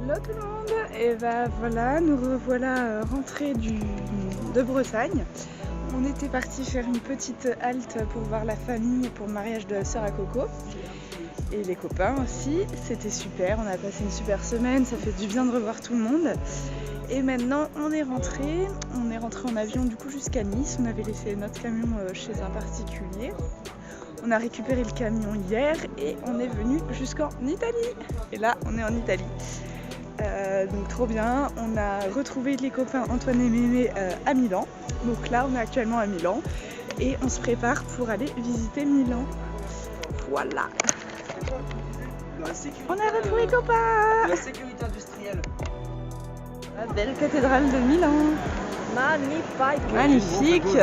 Hello tout le monde, et bah voilà, nous revoilà rentrés de Bretagne. On était parti faire une petite halte pour voir la famille pour le mariage de la sœur à Coco. Et les copains aussi, c'était super, on a passé une super semaine, ça fait du bien de revoir tout le monde. Et maintenant on est rentré en avion du coup jusqu'à Nice, on avait laissé notre camion chez un particulier. On a récupéré le camion hier et on est venu jusqu'en Italie. Et là on est en Italie. Donc trop bien, on a retrouvé les copains Antoine et Mémé à Milan. Donc là on est actuellement à Milan et on se prépare pour aller visiter Milan. Voilà. On a retrouvé les copains. La sécurité industrielle. La belle cathédrale de Milan. Magnifique. Magnifique.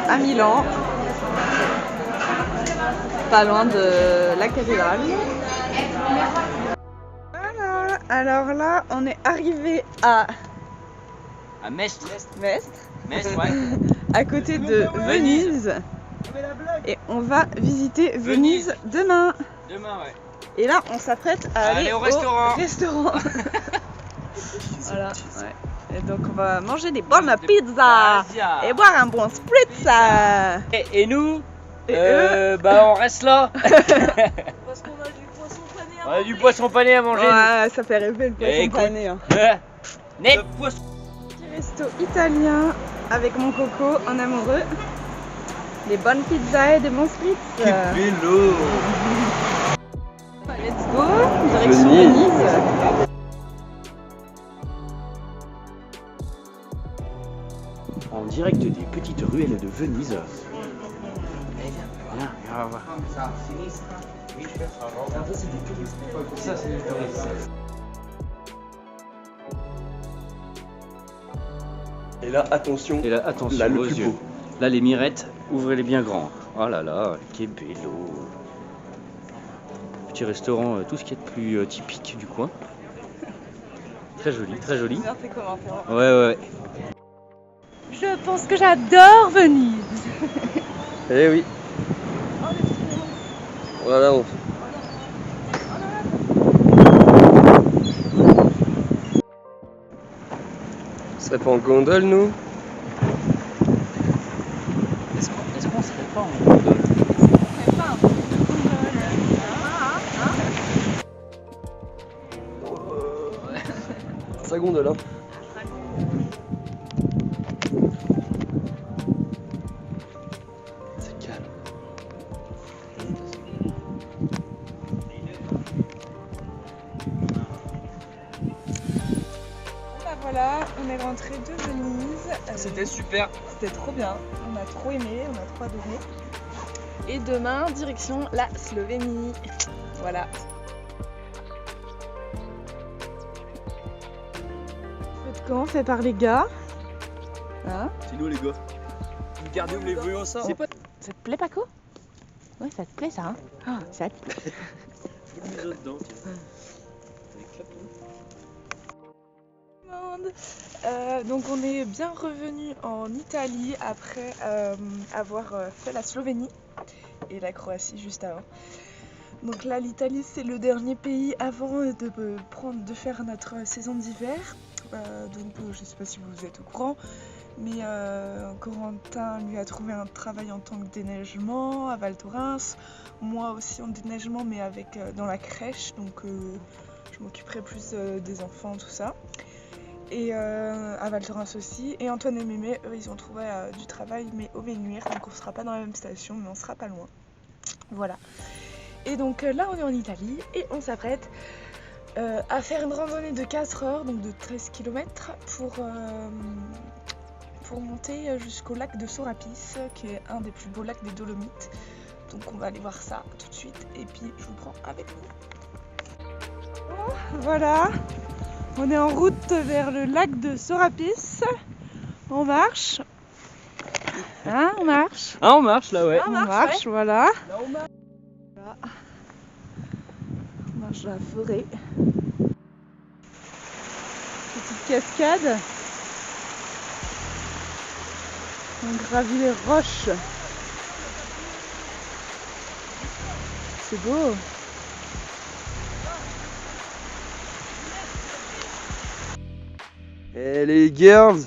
À Milan, pas loin de la cathédrale. Voilà, alors là on est arrivé à Mestre. Mestre, Ouais. à côté de Venise, et on va visiter Venise demain. Demain, ouais. Et là on s'apprête à aller au restaurant. Voilà, ouais. Et donc on va manger des bonnes pizzas et boire un bon spritz. Et nous, Et eux on reste là. Parce qu'on a du poisson pané à On a du poisson pané à manger. Ouais, ça fait rêver le poisson Écoute. pané. Hein. Net. Petit resto italien avec mon coco en amoureux. Des bonnes pizzas et des bons spritz. vélo. Let's go, direction Venise. En direct des petites ruelles de Venise. Viens, on va voir. Ça, c'est des touristes. Et là, attention, Et là, attention là, le aux plus yeux. beau. Là, les mirettes, ouvrez-les bien grands. Oh là là, quel bello. Petit restaurant, tout ce qui est de plus typique du coin. Très joli, très joli. Ouais. Je pense que j'adore Venise. Eh oui. Voilà. On serait pas en gondole, nous? Est-ce qu'on serait pas en gondole? Sa gondole, hein. C'est calme. Voilà, on est rentré de Venise. C'était super. C'était trop bien. On a trop aimé, on a trop adoré. Et demain, direction la Slovénie. Voilà. Feu de camp fait par les gars. Hein? C'est nous, les gars. Regardez où les voyons ça. Ça te plaît, Paco? Ouais, ça te plaît ça, hein? Ah, ça te plaît. Donc on est bien revenu en Italie après avoir fait la Slovénie et la Croatie juste avant. Donc là l'Italie c'est le dernier pays avant de faire notre saison d'hiver. Je sais pas si vous êtes au courant, mais Corentin lui a trouvé un travail en tant que déneigement à Val Thorens. Moi aussi en déneigement mais avec dans la crèche, donc je m'occuperai plus des enfants, tout ça. Et à Val Thorens aussi. Et Antoine et Mémé, eux, ils ont trouvé du travail, mais au Bénuire, donc on sera pas dans la même station, mais on sera pas loin. Voilà. Et donc là, on est en Italie et on s'apprête à faire une randonnée de 4 heures, donc de 13 km, pour monter jusqu'au lac de Sorapis, qui est un des plus beaux lacs des Dolomites. Donc on va aller voir ça tout de suite, et puis je vous prends avec nous. Voilà. On est en route vers le lac de Sorapis. On marche. Hein, on marche. Ah, on marche là, ouais. On marche, voilà. Voilà. On marche dans la forêt. Petite cascade. On gravit les roches. c'est beau. Et les girls.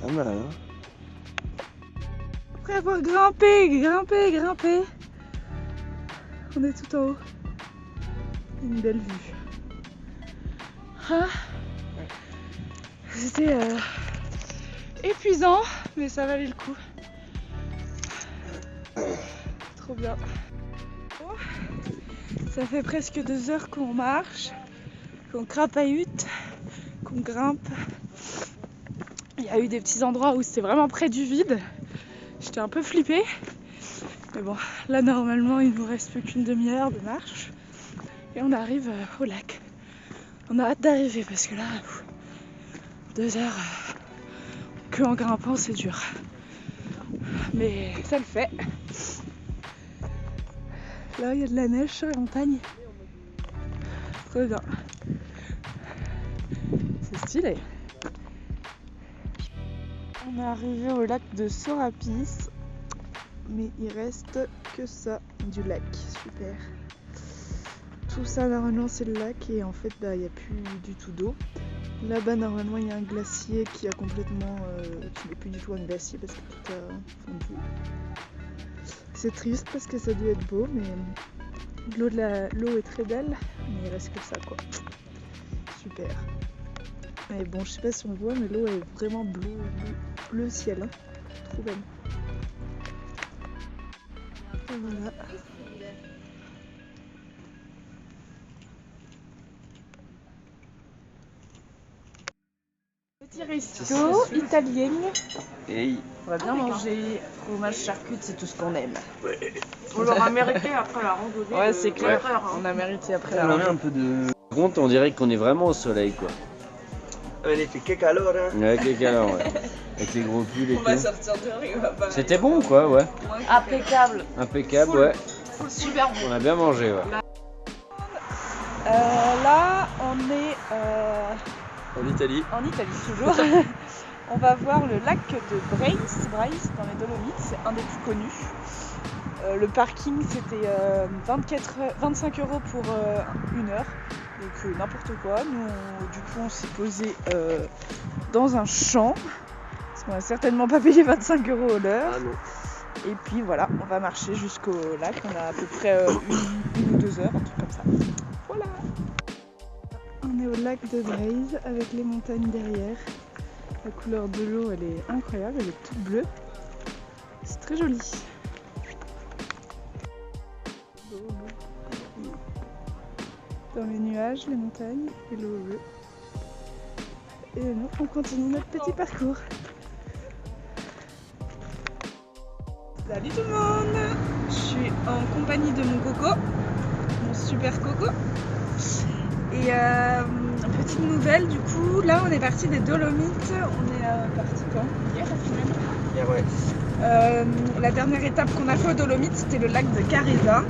Pas mal, hein. Après avoir grimpé. On est tout en haut. Une belle vue. Ah. C'était épuisant, mais ça valait le coup. Trop bien. Oh. Ça fait presque 2 heures qu'on marche, qu'on crapahute, qu'on grimpe. Il y a eu des petits endroits où c'était vraiment près du vide. J'étais un peu flippée. Mais bon, là normalement il nous reste plus qu'une demi-heure de marche. Et on arrive au lac. On a hâte d'arriver parce que là, 2 heures que en grimpant c'est dur. Mais ça le fait. Là il y a de la neige sur la montagne. Très bien. C'est stylé. On est arrivé au lac de Sorapis. Mais il reste que ça du lac. Super. Tout ça normalement c'est le lac et en fait il n'y a plus du tout d'eau. Là-bas normalement il y a un glacier qui a complètement qui n'est plus du tout un glacier parce que tout a fondu. C'est triste parce que ça doit être beau mais l'eau est très belle mais il reste que ça quoi. Super. Et bon je sais pas si on voit mais l'eau est vraiment bleu ciel. Hein. Trop belle. Et voilà. Petit resto italien. Hey. On va bien manger. Fromage, charcutes, c'est tout ce qu'on aime. On l'aura mérité après la randonnée. Ouais, c'est clair. On a mérité après On a un peu de... Par contre, on dirait qu'on est vraiment au soleil, quoi. Que calor, hein. Ouais, avec les calors, ouais. Avec les gros pulls et On va tout. sortir dehors, il va pas. C'était bon, quoi, ouais. Impeccable. Impeccable, ouais. Super bon. On a bien mangé, ouais. Là, on est En Italie. en Italie toujours. On va voir le lac de Brace dans les Dolomites, c'est un des plus connus. Le parking c'était 25 € pour 1 heure, donc n'importe quoi. Nous, du coup, on s'est posé dans un champ, parce qu'on va certainement pas payer 25 € l'heure. Ah non. Et puis voilà, on va marcher jusqu'au lac, on a à peu près 1 ou 2 heures, un truc comme ça. Voilà. On est au lac de Braise avec les montagnes derrière. La couleur de l'eau elle est incroyable, elle est toute bleue. C'est très joli. Dans les nuages, les montagnes et l'eau bleue. Et nous on continue notre petit parcours. Salut tout le monde! Je suis en compagnie de mon coco, mon super coco. Et petite nouvelle, du coup, là on est parti des Dolomites. On est parti quand? Hier finalement. Hier, ouais. La dernière étape qu'on a fait aux Dolomites, c'était le lac de Caresa.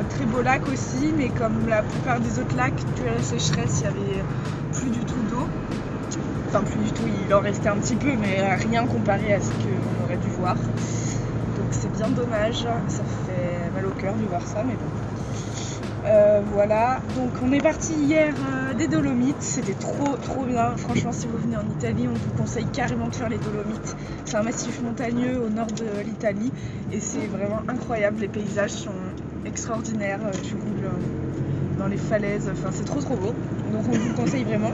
Très beau lac aussi, mais comme la plupart des autres lacs, dû à la sécheresse, il n'y avait plus du tout d'eau. Enfin, plus du tout, il en restait un petit peu, mais rien comparé à ce qu'on aurait dû voir. Donc c'est bien dommage, ça fait mal au cœur de voir ça, mais bon. Voilà, donc on est parti hier des Dolomites, c'était trop bien. Franchement, si vous venez en Italie, on vous conseille carrément de faire les Dolomites. C'est un massif montagneux au nord de l'Italie et c'est vraiment incroyable, les paysages sont extraordinaires, tu roules dans les falaises, enfin c'est trop beau, donc on vous le conseille vraiment.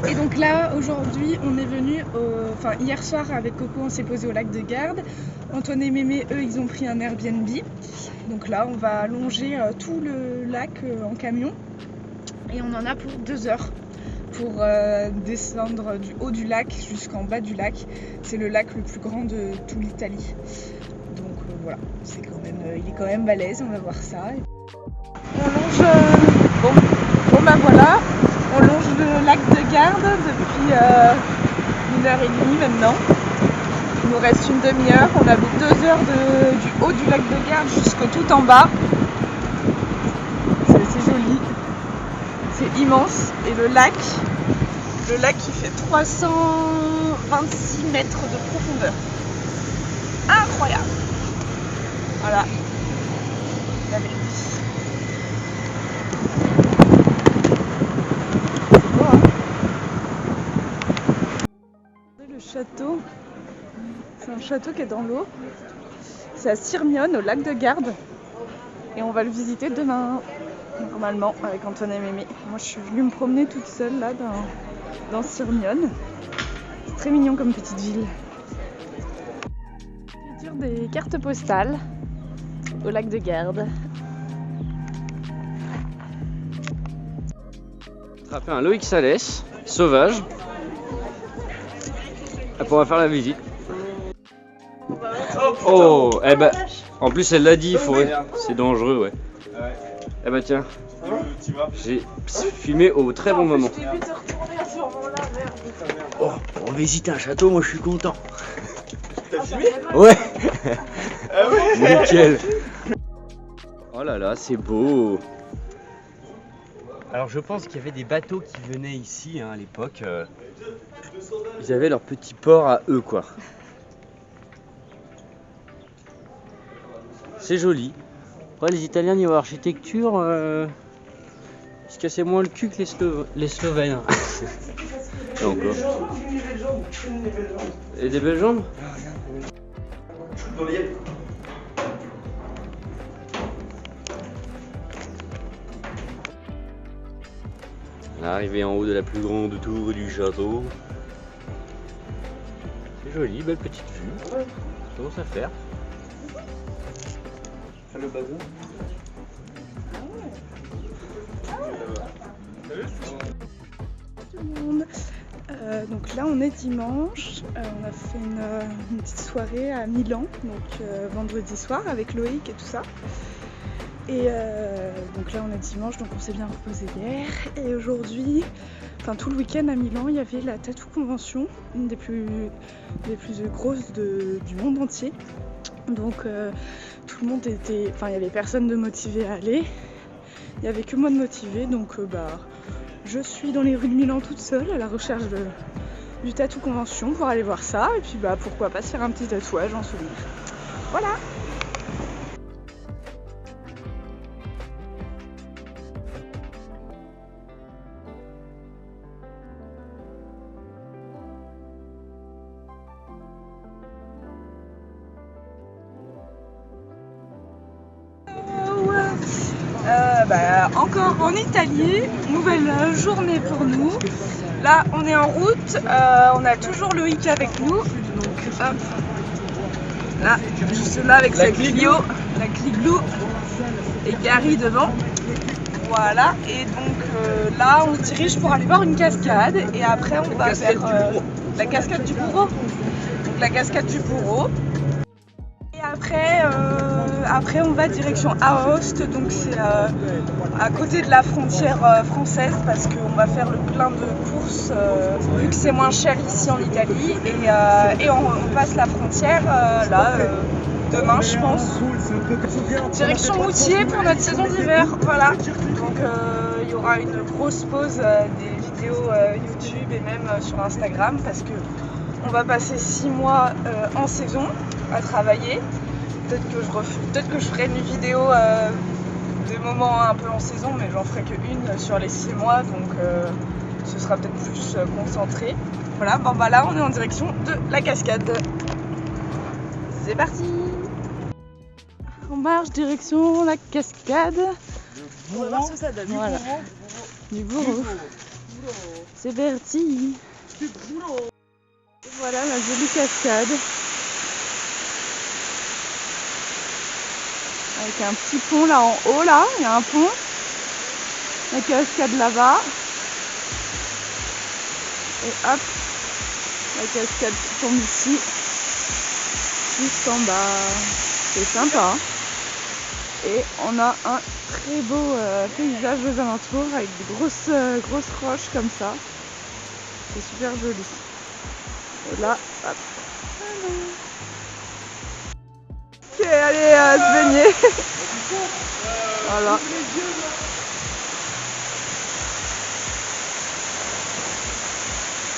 Et donc là aujourd'hui on est venu, enfin hier soir avec Coco on s'est posé au lac de Garde. Antoine et Mémé eux ils ont pris un Airbnb. Donc là on va longer tout le lac en camion et on en a pour 2 heures pour descendre du haut du lac jusqu'en bas du lac. C'est le lac le plus grand de toute l'Italie. Donc voilà, c'est quand même, il est quand même balèze, on va voir ça. On longe, bon bah voilà. On longe le lac de Garde depuis 1h30 maintenant. Il nous reste une demi-heure. On avait 2 heures du haut du lac de Garde jusqu'au tout en bas. C'est joli. C'est immense. Et le lac, Le lac qui fait 326 mètres de profondeur. Incroyable. Voilà. La belle vie. Beau, hein. Le château, c'est un château qui est dans l'eau. C'est à Sirmione, au lac de Garde. Et on va le visiter demain, normalement, avec Antoine et Mémé. Moi, je suis venue me promener toute seule là dans Sirmione. C'est très mignon comme petite ville. Écriture des cartes postales au lac de Garde. Attraper un Loïc Salès, sauvage. Après on va faire la visite. Oh, eh ben, en plus elle l'a dit, c'est dangereux, ouais. Eh ben tiens, j'ai filmé au très bon moment. Oh, pour visiter un château, moi je suis content. T'as filmé? Ouais. Ah ouais? Nickel. Oh là là, c'est beau. Alors je pense qu'il y avait des bateaux qui venaient ici hein, à l'époque. Ils avaient leur petit port à eux quoi. C'est joli. Après les Italiens niveau architecture, ils se cassaient moins le cul que les Slovènes. Et encore. Et des belles jambes. Arrivé en haut de la plus grande tour du château. C'est joli, belle petite vue. Ça commence à faire. Le bazin. Tout le monde. Donc là on est dimanche, on a fait une petite soirée à Milan, donc vendredi soir avec Loïc et tout ça. Et donc là on est dimanche, donc on s'est bien reposé hier. Et aujourd'hui, enfin tout le week-end à Milan, il y avait la Tattoo Convention, une des plus grosses du monde entier. Donc tout le monde était, enfin il y avait personne de motivé à aller. Il y avait que moi de motivé, donc je suis dans les rues de Milan toute seule à la recherche du Tattoo Convention pour aller voir ça. Et puis pourquoi pas se faire un petit tatouage en souvenir. Voilà. Encore en Italie, nouvelle journée pour nous. Là on est en route, on a toujours Loïc avec nous. Donc hop, là, juste là avec sa Clio, la Cliglou et Gary devant. Voilà, et donc là on se dirige pour aller voir une cascade et après on va vers la cascade du Bourreau. Donc la cascade du Bourreau. Et après on va direction Aoste, donc c'est à côté de la frontière française parce qu'on va faire le plein de courses vu que c'est moins cher ici en Italie et on passe la frontière demain je pense. Direction Moutier pour notre saison d'hiver, voilà. Donc il y aura une grosse pause des vidéos YouTube et même sur Instagram parce que on va passer 6 mois en saison à travailler. Peut-être que je ferai une vidéo des moments un peu en saison, mais j'en ferai qu'une sur les 6 mois, donc ce sera peut-être plus concentré. Voilà, là on est en direction de la cascade. C'est parti! On marche direction la cascade. On va voir ce que ça donne. Voilà. Du Bourreau. C'est parti! Voilà la jolie cascade. Avec un petit pont là en haut, là, il y a un pont. La cascade là-bas. Et hop, la cascade qui tombe ici. Juste en bas. C'est sympa. Hein. Et on a un très beau paysage aux alentours avec des grosses roches comme ça. C'est super joli. Et là, hop. Ok, allez se baigner. Voilà.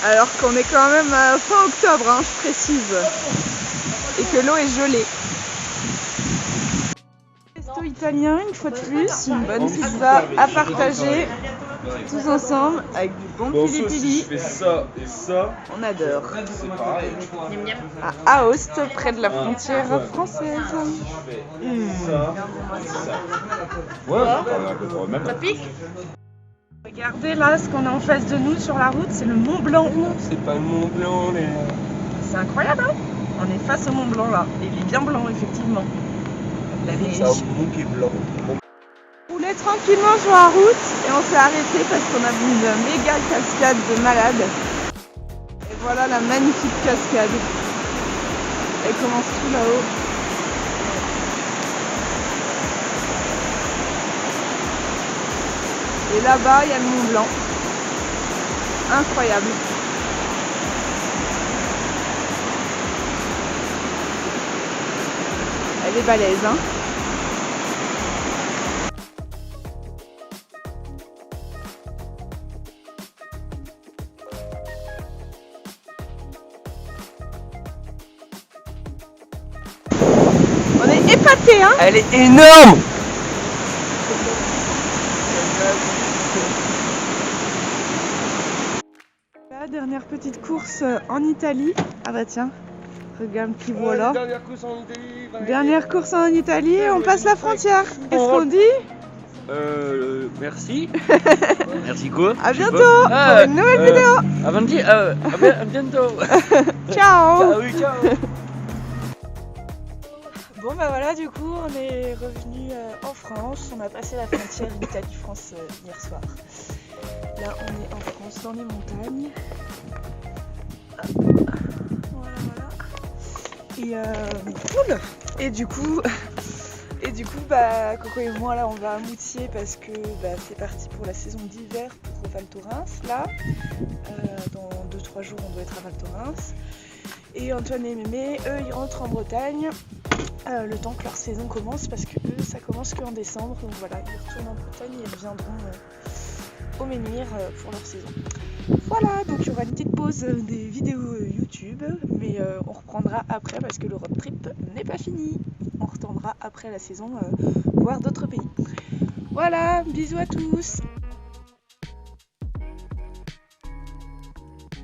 Alors qu'on est quand même fin octobre, hein, je précise. Et que l'eau est gelée. Resto italien, une fois de plus, une bonne pizza à partager tous ensemble avec du bon pili pili. Je fais ça et ça, On adore. c'est pareil. À Aoste, près de la frontière française. Ça et ça. Ouais, on est un peu trop même. Regardez là ce qu'on a en face de nous sur la route, c'est le Mont Blanc. C'est pas le Mont Blanc, les... C'est incroyable, hein? On est face au Mont Blanc là. Et il est bien blanc, effectivement. La C'est un mont qui est blanc. On roulait tranquillement sur la route et on s'est arrêté parce qu'on a vu une méga cascade de malade. Et voilà la magnifique cascade. Elle commence tout là-haut. Et là-bas, il y a le Mont Blanc. Incroyable. Elle est balèze, hein. On est épatés, hein. Elle est énorme! La dernière petite course en Italie. Ah bah tiens, regarde qui voilà. Dernière course en Italie. Dernière course en Italie, on passe la frontière. Qu'est-ce qu'on dit? Merci. Merci quoi? À Je sais bientôt pas. pour une nouvelle vidéo. Avant de dire, à bientôt. Ciao. Ah oui, ciao. Bon bah voilà, du coup on est revenu en France. On a passé la frontière Italie-France hier soir. Là on est en France dans les montagnes. Voilà. Et cool. Et du coup bah Coco et moi là on va à Moutier parce que bah, c'est parti pour la saison d'hiver pour Val Thorens là. Dans 2-3 jours on doit être à Val Thorens. Et Antoine et Mémé, eux ils rentrent en Bretagne. Le temps que leur saison commence parce que eux ça commence qu'en décembre, donc voilà, ils retournent en Bretagne et ils reviendront au Menhir pour leur saison. Voilà, donc il y aura une petite pause des vidéos YouTube, mais on reprendra après parce que le road trip n'est pas fini. On retournera après la saison voir d'autres pays. Voilà, bisous à tous.